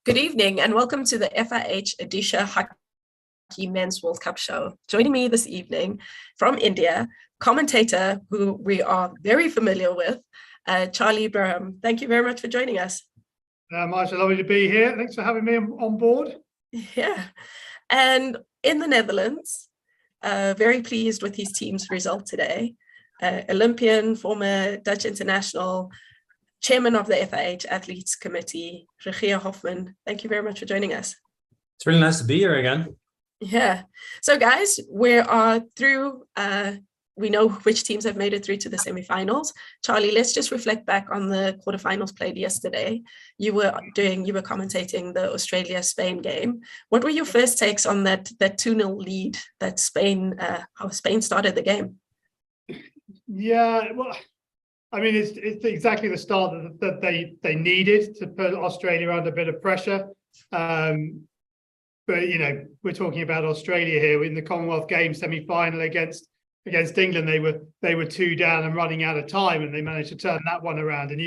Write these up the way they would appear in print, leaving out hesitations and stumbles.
Good evening and welcome to the FIH Odisha Hockey Men's World Cup show. Joining me this evening from India, commentator who we are very familiar with, Charlie Braham. Thank you very much for joining us. Marsha, lovely to be here. Thanks for having me on board. Yeah. And in the Netherlands, very pleased with his team's result today. Olympian, former Dutch international, Chairman of the FIH Athletes Committee, Regier Hofman. Thank you very much for joining us. It's really nice to be here again. Yeah. So guys, we are through, we know which teams have made it through to the semifinals. Charlie, let's just reflect back on the quarterfinals played yesterday. You were commentating the Australia-Spain game. What were your first takes on that 2-0 lead that Spain, how Spain started the game? Yeah, well, I mean, it's exactly the start that they needed to put Australia under a bit of pressure. But, you know, we're talking about Australia here in the Commonwealth Games semi-final against England. They were 2 down and running out of time, and they managed to turn that one around. And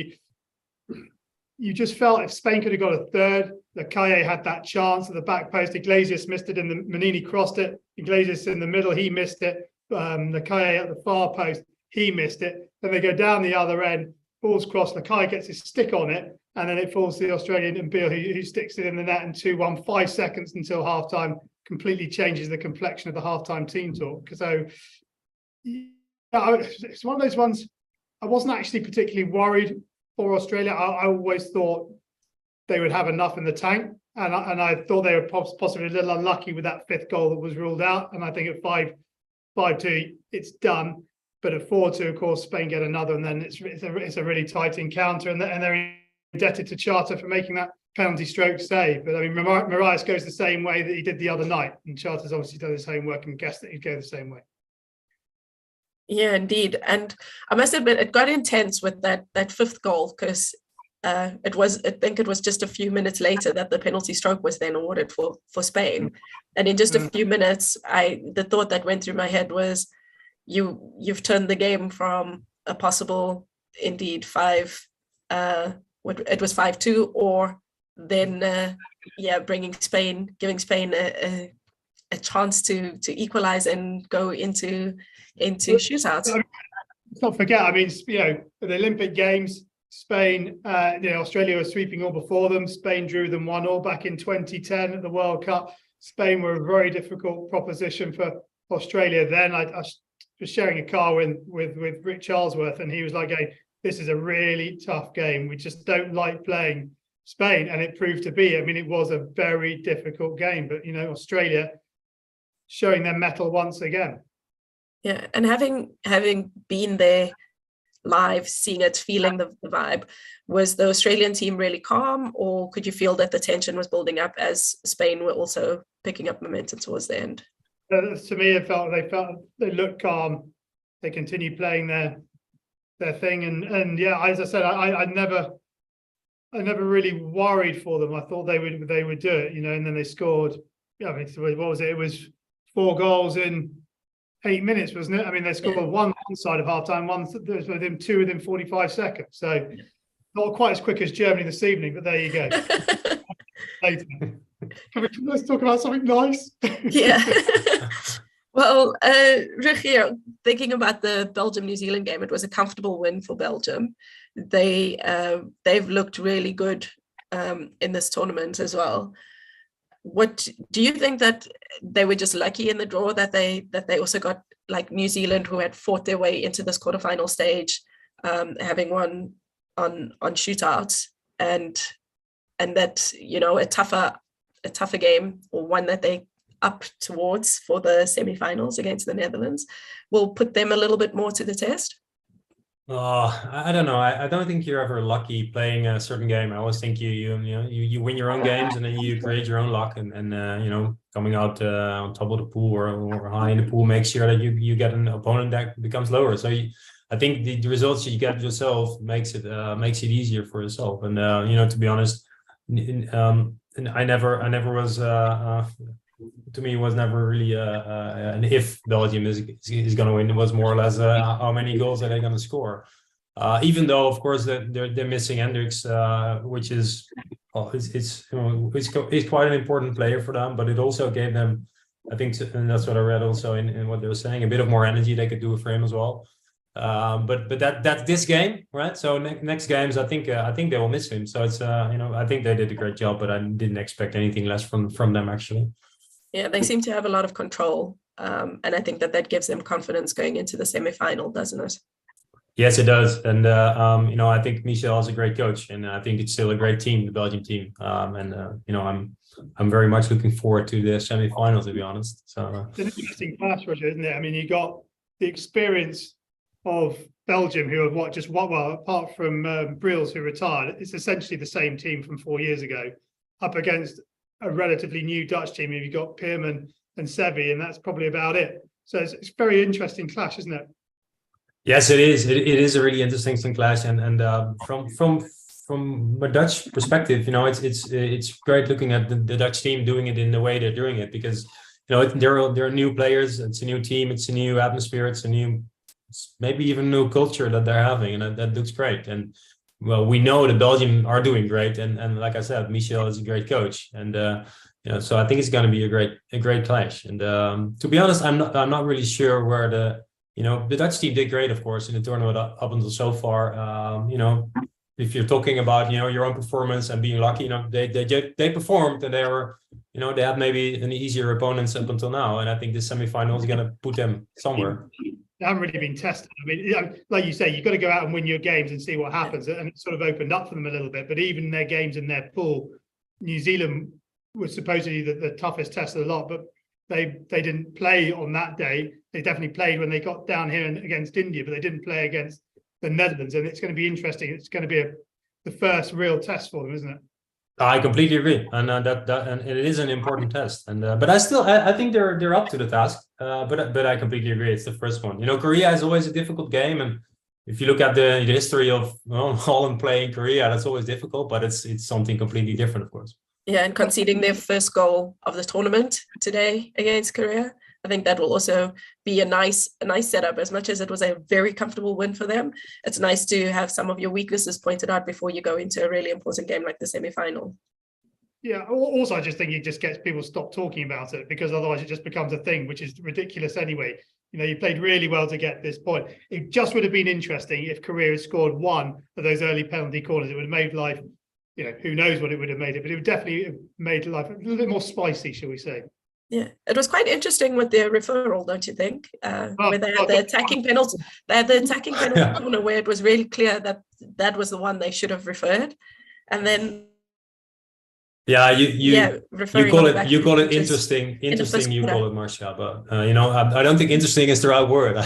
you just felt if Spain could have got a third, Calle had that chance at the back post. Iglesias missed it, Manini crossed it. Iglesias in the middle, he missed it. Calle at the far post, he missed it. Then they go down the other end, ball's crossed, Lakai gets his stick on it, and then it falls to the Australian and Beale who sticks it in the net, and 2-1, 5 seconds until halftime, completely changes the complexion of the halftime team talk. So it's one of those ones, I wasn't actually particularly worried for Australia. I always thought they would have enough in the tank, and I thought they were possibly a little unlucky with that 5th goal that was ruled out, and I think at 5-2, it's done. But at 4-2, of course, Spain get another, and then it's a really tight encounter, and they're indebted to Charter for making that penalty stroke save. But I mean, Marias goes the same way that he did the other night, and Charter's obviously done his homework and guessed that he'd go the same way. Yeah, indeed. And I must admit, it got intense with that 5th goal, because I think it was just a few minutes later that the penalty stroke was then awarded for Spain. And in just a few minutes, the thought that went through my head was, you've turned the game from a possible, indeed, it was 5-2, or then giving Spain a chance to equalize and go into shootouts. Let's not forget, I mean, you know, the Olympic Games, Spain, Australia was sweeping all before them. Spain drew them 1-1 back in 2010 at the World Cup. Spain were a very difficult proposition for Australia then. I was sharing a car with Rick Charlesworth, and he was like, hey, this is a really tough game. We just don't like playing Spain. And it proved to be. I mean, it was a very difficult game, but, you know, Australia showing their mettle once again. Yeah, and having been there live, seeing it, feeling the vibe, was the Australian team really calm, or could you feel that the tension was building up as Spain were also picking up momentum towards the end? To me, they looked calm. They continued playing their thing, and yeah, as I said, I never really worried for them. I thought they would do it, you know. And then they scored. Yeah, I mean, what was it? It was 4 goals in 8 minutes, wasn't it? I mean, they scored one side of halftime, one within 45 seconds. So not quite as quick as Germany this evening, but there you go. Later. Let's talk about something nice. Yeah. Well, Regier, thinking about the Belgium-New Zealand game, it was a comfortable win for Belgium. They've looked really good in this tournament as well. What do you think, that they were just lucky in the draw, that they also got, like, New Zealand, who had fought their way into this quarterfinal stage, having won on shootouts, and that, you know, a tougher game, or one that they up towards for the semifinals against the Netherlands, will put them a little bit more to the test? I don't know. I don't think you're ever lucky playing a certain game. I always think you win your own games, and then you create your own luck, and you know, coming out on top of the pool or high in the pool makes sure that you get an opponent that becomes lower. So I think the results that you get yourself makes it easier for yourself. And you know, to be honest, I never was. To me, it was never really an if Belgium is going to win. It was more or less how many goals are they going to score. Even though, of course, they're missing Hendricks, which is well, he's quite an important player for them, but it also gave them, I think, and that's what I read also in what they were saying, a bit of more energy they could do for him as well. But that's this game, right? So next games, I think they will miss him. So it's I think they did a great job, but I didn't expect anything less from them actually. Yeah, they seem to have a lot of control, and I think that gives them confidence going into the semi-final, doesn't it? Yes, it does, and I think Michel is a great coach, and I think it's still a great team, the Belgian team, I'm very much looking forward to the semi-final, to be honest. So it's an interesting clash, Roger, isn't it? I mean, you got the experience of Belgium, who have apart from Brills, who retired, it's essentially the same team from 4 years ago, up against a relatively new Dutch team. You've got Peerman and Sevi, and that's probably about it. So it's a very interesting clash, isn't it? Yes, it is. It is a really interesting clash, and from a Dutch perspective, it's great looking at the Dutch team doing it in the way they're doing it, because there are new players, it's a new team, it's a new atmosphere, it's a new, maybe even new culture that they're having, and that looks great. And well, we know the Belgium are doing great, and like I said, Michel is a great coach, and so I think it's going to be a great clash. And to be honest, I'm not really sure where the Dutch team did great, of course, in the tournament up until so far. If you're talking about your own performance and being lucky, they performed, and they were they had maybe an easier opponents up until now, and I think the semi-final is going to put them somewhere. They haven't really been tested. I mean, like you say, you've got to go out and win your games and see what happens, and it sort of opened up for them a little bit. But even their games in their pool, New Zealand was supposedly the toughest test of the lot, but they didn't play on that day. They definitely played when they got down here against India, but they didn't play against the Netherlands. And it's going to be interesting. It's going to be the first real test for them, isn't it? I completely agree, and and it is an important test. And but I think they're up to the task. But I completely agree. It's the first one. Korea is always a difficult game, and if you look at the history of Holland playing Korea, that's always difficult. But it's something completely different, of course. Yeah, and conceding their first goal of the tournament today against Korea, I think that will also be a nice setup. As much as it was a very comfortable win for them, it's nice to have some of your weaknesses pointed out before you go into a really important game like the semi-final. Yeah, also I just think it just gets people to stop talking about it, because otherwise it just becomes a thing, which is ridiculous anyway. You played really well to get this point. It just would have been interesting if Korea had scored one of those early penalty corners. It would have made life, who knows what it would have made it, but it would definitely have made life a little bit more spicy, shall we say. Yeah, it was quite interesting with their referral, don't you think? Where they had the attacking penalty, corner where it was really clear that was the one they should have referred, and then you call it interesting. You call it, Marcia, but I don't think interesting is the right word.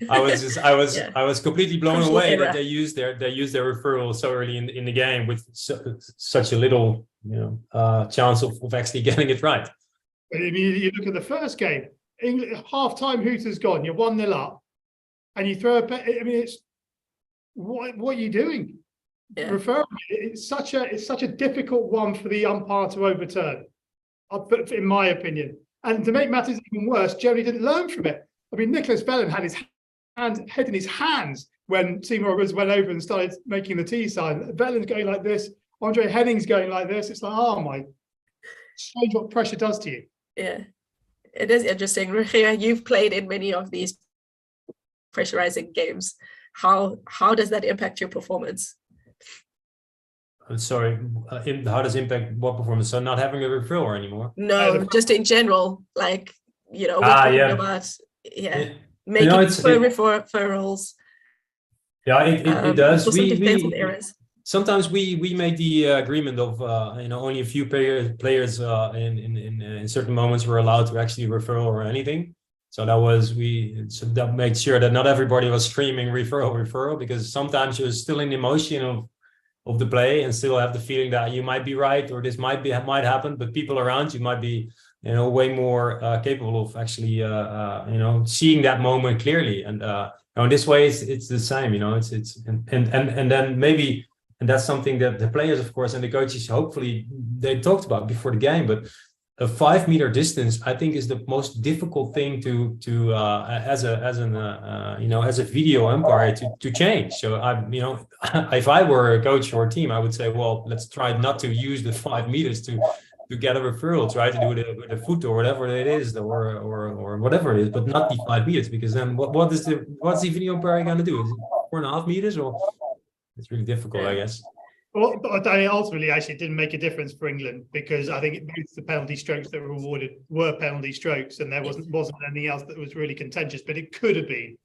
I was completely blown away that they used their referral so early in the game with such a little chance of actually getting it right. I mean, you look at the first game, half-time Hooters gone, you're 1-0 up, and you throw it's what are you doing? Yeah. It's such a difficult one for the umpire to overturn, in my opinion. And to make matters even worse, Germany didn't learn from it. I mean, Nicholas Vellen had his head in his hands when Seymour Roberts went over and started making the T sign. Vellen's going like this, Andre Henning's going like this. It's like, oh my, strange what pressure does to you. Yeah, it is interesting. Rogier, you've played in many of these pressurizing games. How does that impact your performance? Sorry, how does it impact what performance? So not having a referral anymore? No, just in general, like, about making referrals. Yeah, it does. Errors. Sometimes we make the agreement of only a few players in certain moments were allowed to actually refer or anything. So that made sure that not everybody was screaming referral, because sometimes you're still in the emotion of the play and still have the feeling that you might be right or this might happen, but people around you might be way more capable of actually seeing that moment clearly. And in this way it's the same. And then maybe. And that's something that the players, of course, and the coaches, hopefully they talked about before the game. But a 5 meter distance, I think, is the most difficult thing to as a video umpire to change. So if I were a coach or a team, I would say, well, let's try not to use the 5 meters to get a referral. Try to do it with a foot or whatever it is, or whatever it is, but not the 5 meters, because then what's the video umpire going to do? Is it 4.5 meters, or it's really difficult, I guess. Well, but ultimately, actually, it didn't make a difference for England, because I think both the penalty strokes that were awarded were penalty strokes, and there wasn't anything else that was really contentious. But it could have been,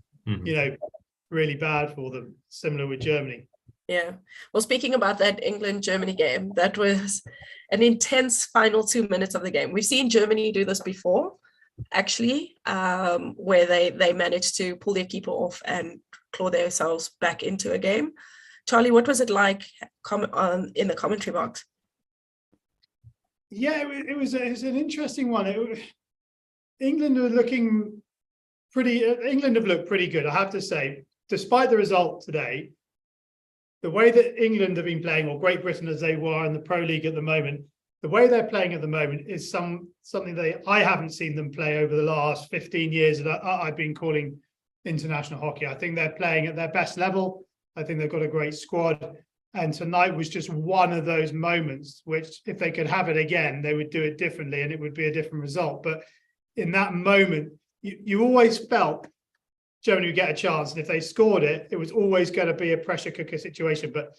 really bad for them. Similar with Germany. Yeah. Well, speaking about that England-Germany game, that was an intense final 2 minutes of the game. We've seen Germany do this before, actually, where they managed to pull their keeper off and claw themselves back into a game. Charlie, what was it like in the commentary box? Yeah, it was an interesting one. England were looking pretty. England have looked pretty good, I have to say, despite the result today. The way that England have been playing, or Great Britain as they were in the Pro League at the moment, the way they're playing at the moment is something that I haven't seen them play over the last 15 years that I've been calling international hockey. I think they're playing at their best level. I think they've got a great squad. And tonight was just one of those moments which, if they could have it again, they would do it differently and it would be a different result. But in that moment, you always felt Germany would get a chance. And if they scored it, it was always going to be a pressure cooker situation. But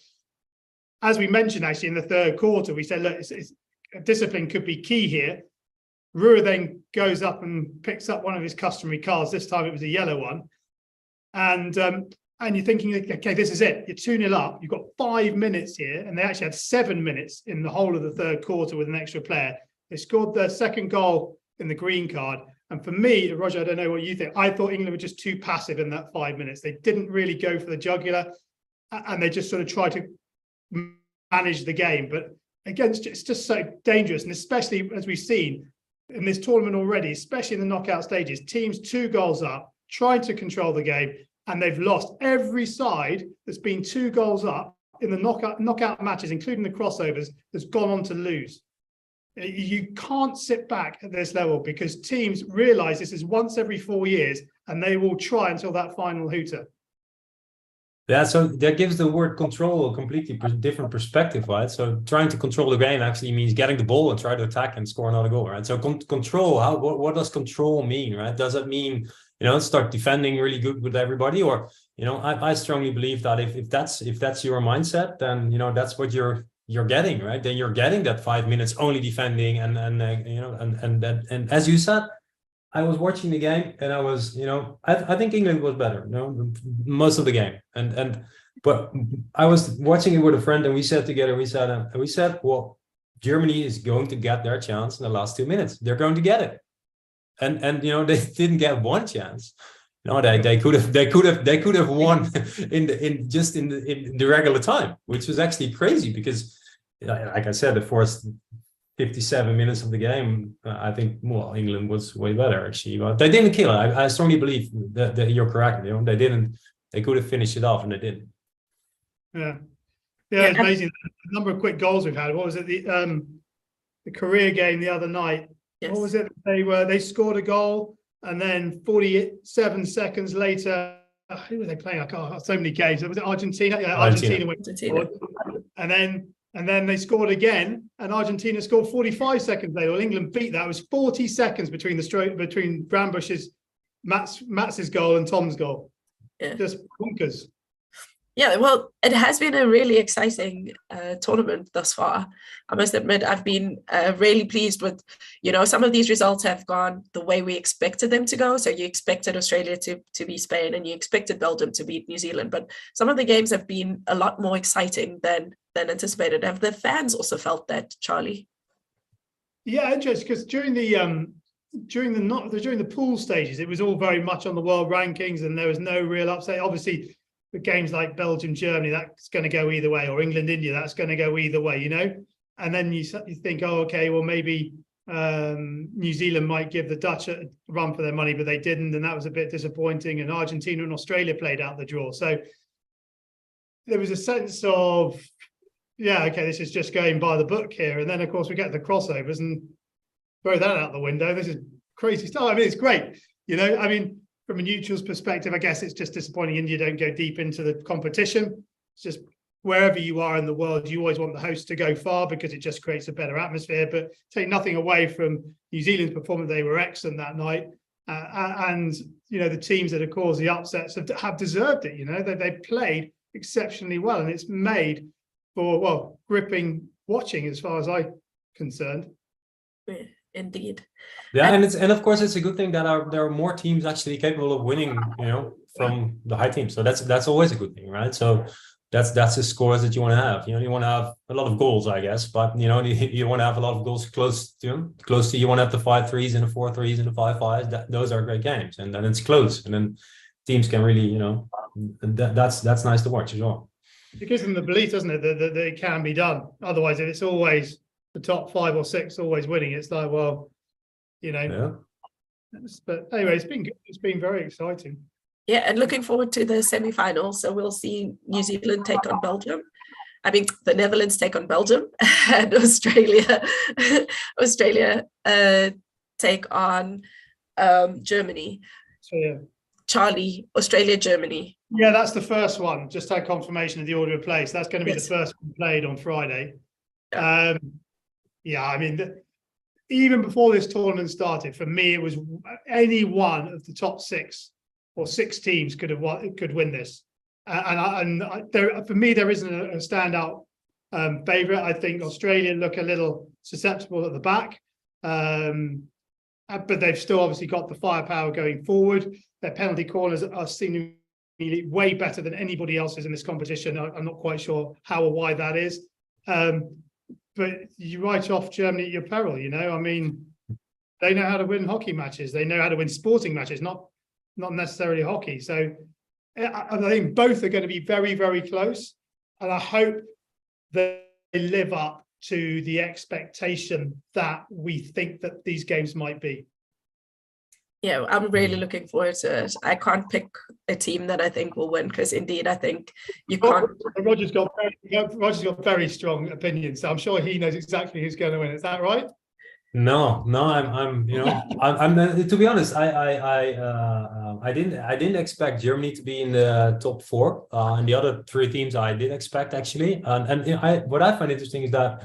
as we mentioned, actually, in the third quarter, we said, look, discipline could be key here. Ruhr then goes up and picks up one of his customary cards. This time it was a yellow one. And you're thinking, okay, this is it. You're 2-0 up. You've got 5 minutes here. And they actually had 7 minutes in the whole of the third quarter with an extra player. They scored their second goal in the green card. And for me, Roger, I don't know what you think. I thought England were just too passive in that 5 minutes. They didn't really go for the jugular, and they just sort of tried to manage the game. But again, it's just so dangerous. And especially as we've seen in this tournament already, especially in the knockout stages, teams 2 goals up, trying to control the game, and they've lost. Every side that's been 2 goals up in the knockout matches, including the crossovers, has gone on to lose. You can't sit back at this level, because teams realize this is once every 4 years, and they will try until that final hooter. Yeah, so that gives the word control a completely different perspective, right? So trying to control the game actually means getting the ball and try to attack and score another goal, right? So control, what does control mean, right? Does it mean, start defending really good with everybody? Or, I strongly believe that if that's your mindset, then, that's what you're getting, right? Then you're getting that 5 minutes only defending, and as you said, I was watching the game and I was, I think England was better, most of the game, but I was watching it with a friend, and we said together, we said, well, Germany is going to get their chance in the last 2 minutes. They're going to get it, and they didn't get one chance. They could have won in the regular time, which was actually crazy, because, like I said, the first 57 minutes of the game, I think, well, England was way better, actually, but they didn't kill it. I strongly believe that you're correct. They didn't. They could have finished it off, and they didn't. Yeah, it's amazing the number of quick goals we've had. What was it? The Korea game the other night. Yes. What was it? They scored a goal, and then 47 seconds later, who were they playing? I can't. So many games. Was it Argentina? Yeah, Argentina. And then they scored again, and Argentina scored 45 seconds later. Well, England beat that. It was 40 seconds between Brambush's, Mats's goal and Tom's goal. Yeah. Just bonkers. Yeah, well, it has been a really exciting tournament thus far. I must admit, I've been really pleased with, some of these results have gone the way we expected them to go. So you expected Australia to beat Spain, and you expected Belgium to beat New Zealand. But some of the games have been a lot more exciting than anticipated. Have the fans also felt that, Charlie? Yeah, interesting, because during the pool stages, it was all very much on the world rankings, and there was no real upset. Obviously, with games like Belgium, Germany, that's going to go either way, or England, India, that's going to go either way, And then you think, oh, okay, well, maybe New Zealand might give the Dutch a run for their money, but they didn't, and that was a bit disappointing. And Argentina and Australia played out the draw. So there was a sense of, yeah, okay, this is just going by the book here. And then, of course, we get the crossovers, and throw that out the window. This is crazy stuff. I mean, it's great. I mean, from a neutral's perspective, I guess it's just disappointing India don't go deep into the competition. It's just wherever you are in the world, you always want the host to go far because it just creates a better atmosphere. But take nothing away from New Zealand's performance. They were excellent that night. And the teams that have caused the upsets have deserved it. They played exceptionally well, and it's made for gripping watching as far as I'm concerned. Indeed. Yeah, and of course it's a good thing that there are more teams actually capable of winning, from the high teams. So that's always a good thing, right? So that's the scores that you want to have. You want to have a lot of goals, I guess, but you want to have a lot of goals close to you want to have the 5-3s and the 4-3s and the 5-5s. Those are great games, and then it's close, and then teams can really, that's nice to watch as well. It gives them the belief, doesn't it, that it can be done. Otherwise, if it's always the top 5 or 6 always winning, it's like, well, Yeah. But anyway, it's been good. It's been very exciting. Yeah, and looking forward to the semi-finals. So we'll see New Zealand take on Belgium. I mean, the Netherlands take on Belgium, and Australia take on Germany. So yeah, Charlie, Australia, Germany. Yeah, that's the first one. Just had confirmation of the order of play. So that's going to be the first one played on Friday. Yeah, I mean, even before this tournament started, for me, it was any one of the top 6 or 6 teams could win this. For me, there isn't a standout favourite. I think Australia look a little susceptible at the back, but they've still obviously got the firepower going forward. Their penalty corners are seemingly way better than anybody else's in this competition. I'm not quite sure how or why that is. But you write off Germany at your peril, I mean, they know how to win hockey matches. They know how to win sporting matches, not necessarily hockey. So I think both are going to be very, very close. And I hope they live up to the expectation that we think that these games might be. Yeah, I'm really looking forward to it. I can't pick a team that I think will win because indeed I think you can't. Roger's got very strong opinions, so I'm sure he knows exactly who's going to win. Is that right? No, I'm to be honest, I didn't expect Germany to be in the top 4, and the other 3 teams I did expect actually. What I find interesting is that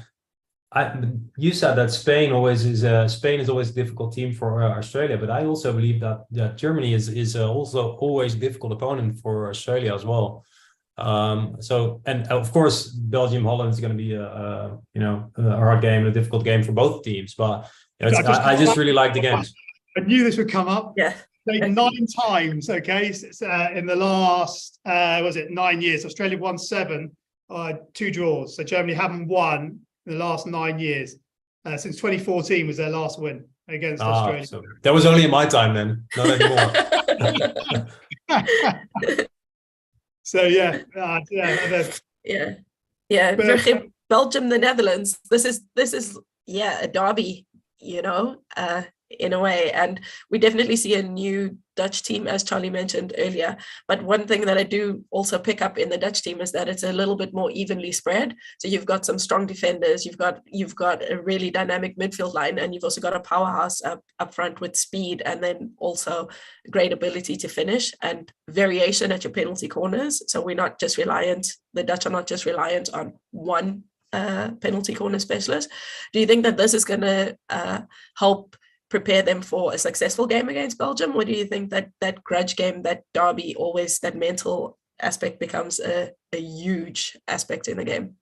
you said that Spain is always a difficult team for Australia, but I also believe that Germany is also always a difficult opponent for Australia as well. And of course Belgium Holland is going to be a hard game, a difficult game for both teams. But I just really like the games. I knew this would come up. Yeah. 9 times, okay, in the last 9 years. Australia won 7, 2 draws. So Germany haven't won in the last 9 years. Since 2014 was their last win against Australia. So that was only in my time then, not anymore. So yeah. But, Belgium, the Netherlands. This is a derby, in a way, and we definitely see a new Dutch team, as Charlie mentioned earlier. But one thing that I do also pick up in the Dutch team is that it's a little bit more evenly spread. So you've got some strong defenders, you've got a really dynamic midfield line, and you've also got a powerhouse up front with speed, and then also great ability to finish and variation at your penalty corners. So the Dutch are not just reliant on one penalty corner specialist. Do you think that this is going to help prepare them for a successful game against Belgium? Or do you think that grudge game, that derby, always that mental aspect becomes a huge aspect in the game?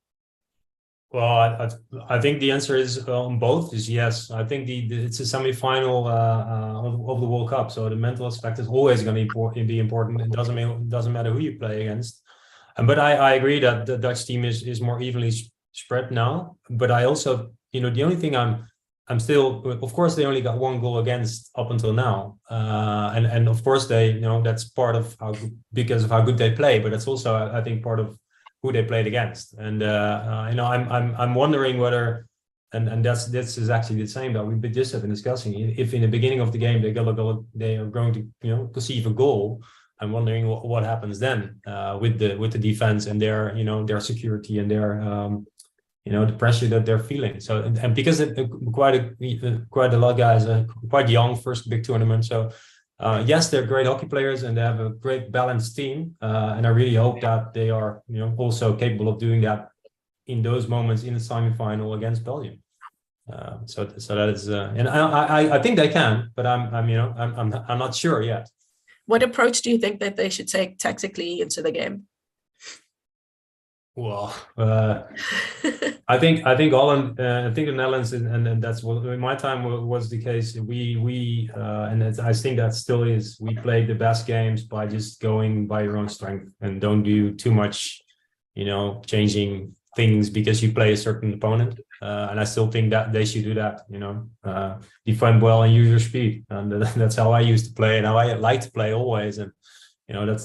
Well, I think the answer is on both is yes. I think it's a semi-final of the World Cup, so the mental aspect is always going to be important. It doesn't matter who you play against. But I agree that the Dutch team is more evenly spread now. But I also, the only thing I'm still, of course, they only got 1 goal against up until now, and of course they, that's part of because of how good they play, but it's also, I think, part of who they played against. And I'm wondering whether, and this is actually the same that we just have been discussing. If in the beginning of the game they are going to conceive a goal, I'm wondering what happens then with the defense and their security and their the pressure that they're feeling. So and because quite a lot of guys are quite young, first big tournament. So yes, they're great hockey players and they have a great balanced team. And I really hope that they are also capable of doing that in those moments in the semifinal against Belgium. So that is, and I think they can, but I'm not sure yet. What approach do you think that they should take tactically into the game? Well, I think Holland, I think the Netherlands, and that's what in my time was the case. We I think that still is. We played the best games by just going by your own strength and don't do too much, changing things because you play a certain opponent. And I still think that they should do that. Defend well and use your speed, and that's how I used to play and how I like to play always. And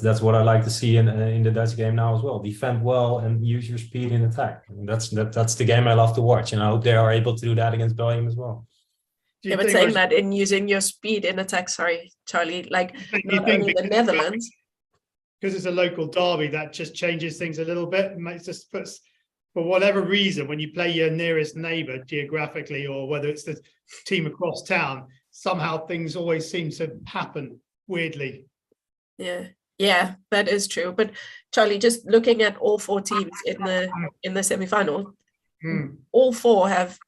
that's what I like to see in the Dutch game now as well. Defend well and use your speed in attack. And that's the game I love to watch, and I hope they are able to do that against Belgium as well. Yeah, but saying that in using your speed in attack, sorry, Charlie, like not only the Netherlands. Because it's a local derby, that just changes things a little bit. Just puts, for whatever reason, when you play your nearest neighbour geographically, or whether it's the team across town, somehow things always seem to happen weirdly. Yeah, that is true. But Charlie, just looking at all four teams in the semi-final, all four have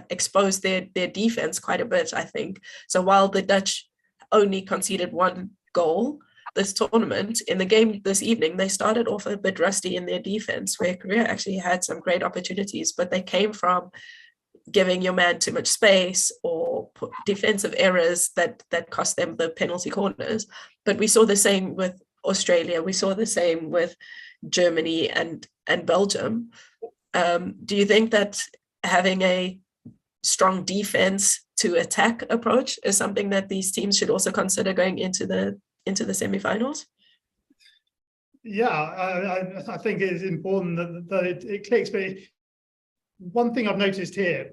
exposed their defense quite a bit, I think. So while the Dutch only conceded one goal this tournament, in the game this evening, they started off a bit rusty in their defense, where Korea actually had some great opportunities, but they came from giving your man too much space or defensive errors that cost them the penalty corners. But we saw the same with Australia. We saw the same with Germany and Belgium. Do you think that having a strong defense to attack approach is something that these teams should also consider going into the semifinals? Yeah, I think it is important that it clicks. But one thing I've noticed here,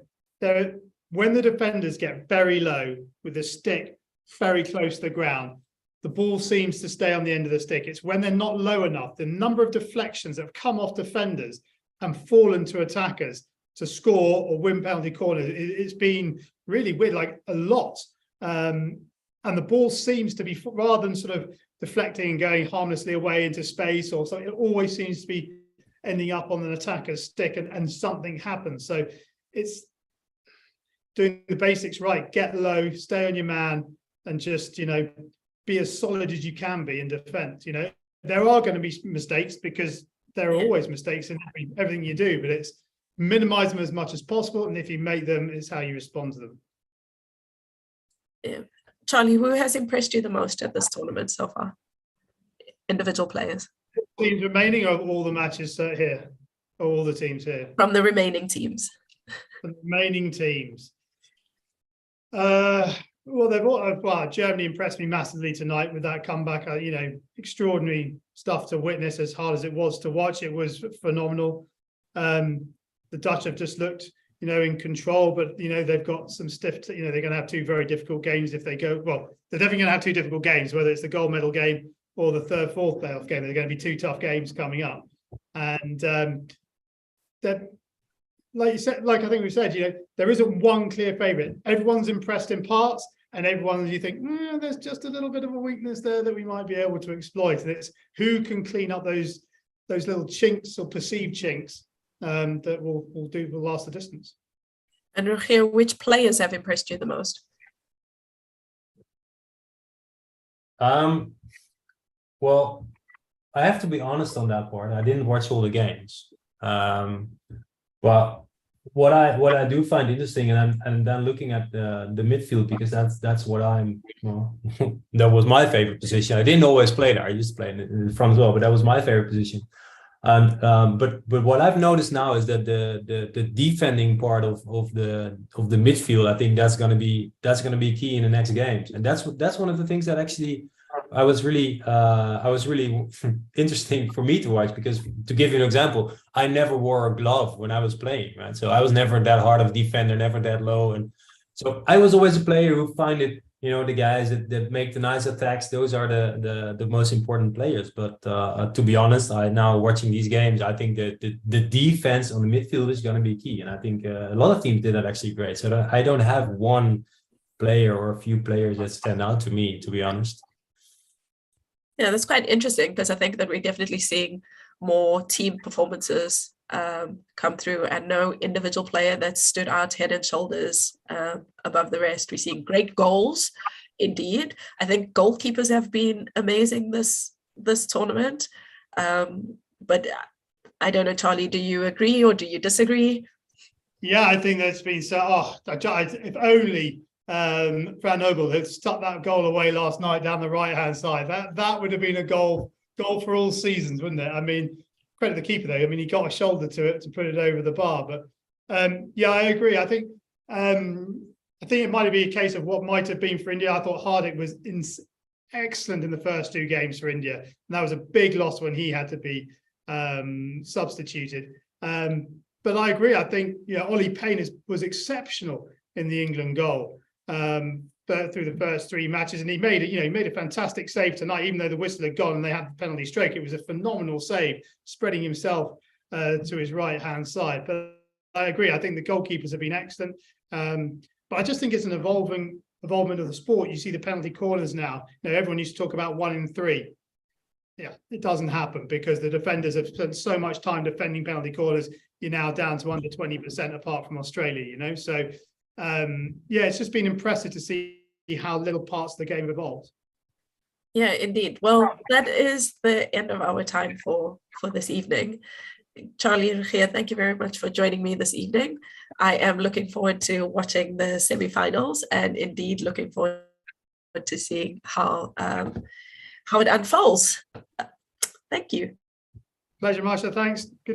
when the defenders get very low with the stick very close to the ground, the ball seems to stay on the end of the stick. It's when they're not low enough, the number of deflections that have come off defenders and fallen to attackers to score or win penalty corners, it's been really weird, like a lot. And the ball seems to be, rather than sort of deflecting and going harmlessly away into space or something, it always seems to be ending up on an attacker's stick and something happens. So it's doing the basics right, get low, stay on your man, and just, be as solid as you can be in defense. There are going to be mistakes, because there are always mistakes in everything you do, but it's minimize them as much as possible. And if you make them, it's how you respond to them. Yeah. Charlie, who has impressed you the most at this tournament so far? Individual players. Teams remaining, or all the matches here, or all the teams here? From the remaining teams. The remaining teams. Germany impressed me massively tonight with that comeback. Extraordinary stuff to witness, as hard as it was to watch. It was phenomenal. The Dutch have just looked, in control, but they've got some stiff. They're going to have two very difficult games if they go. Well, they're definitely going to have two difficult games, whether it's the gold medal game or the fourth playoff game. They're going to be two tough games coming up, and that, like you said, like I think we said, there isn't one clear favourite. Everyone's impressed in parts, and everyone, you think, there's just a little bit of a weakness there that we might be able to exploit. And it's who can clean up those little chinks or perceived chinks that will last the distance. And Rogier, which players have impressed you the most? Well, I have to be honest on that part. I didn't watch all the games. But what I do find interesting, and then looking at the midfield, because that's what that was my favorite position. I didn't always play there. I used to play in the front as well, but that was my favorite position. And but what I've noticed now is that the defending part of the midfield, I think that's gonna be key in the next games, and that's one of the things that actually I was really interesting for me to watch, because to give you an example, I never wore a glove when I was playing, right? So I was never that hard of a defender, never that low, and so I was always a player who find it the guys that make the nice attacks, those are the most important players. But to be honest, now watching these games, I think that the defense on the midfield is going to be key. And I think a lot of teams did that actually great. So I don't have one player or a few players that stand out to me, to be honest. Yeah, that's quite interesting, because I think that we're definitely seeing more team performances come through, and no individual player that stood out head and shoulders above the rest. We're seeing great goals, indeed. I think goalkeepers have been amazing this tournament. But I don't know, Charlie, do you agree or do you disagree? Yeah, I think there's been if only Van Nobel had stuck that goal away last night down the right-hand side. That would have been a goal for all seasons, wouldn't it? I mean, credit the keeper though. I mean, he got a shoulder to it to put it over the bar. But yeah, I agree. I think it might be a case of what might have been for India. I thought Hardik was excellent in the first two games for India, and that was a big loss when he had to be substituted. But I agree. I think Ollie Payne was exceptional in the England goal. But through the first three matches, and he made a fantastic save tonight, even though the whistle had gone and they had the penalty stroke. It was a phenomenal save, spreading himself to his right-hand side. But I agree. I think the goalkeepers have been excellent. But I just think it's an involvement of the sport. You see the penalty corners now. Everyone used to talk about 1 in 3. Yeah, it doesn't happen because the defenders have spent so much time defending penalty corners. You're now down to under 20% apart from Australia, So yeah, it's just been impressive to see how little parts of the game have evolved. Yeah, indeed. Well, that is the end of our time for this evening. Charlie and Regeer, thank you very much for joining me this evening. I am looking forward to watching the semi-finals, and indeed looking forward to seeing how it unfolds. Thank you. Pleasure, Marsha. Thanks. Good.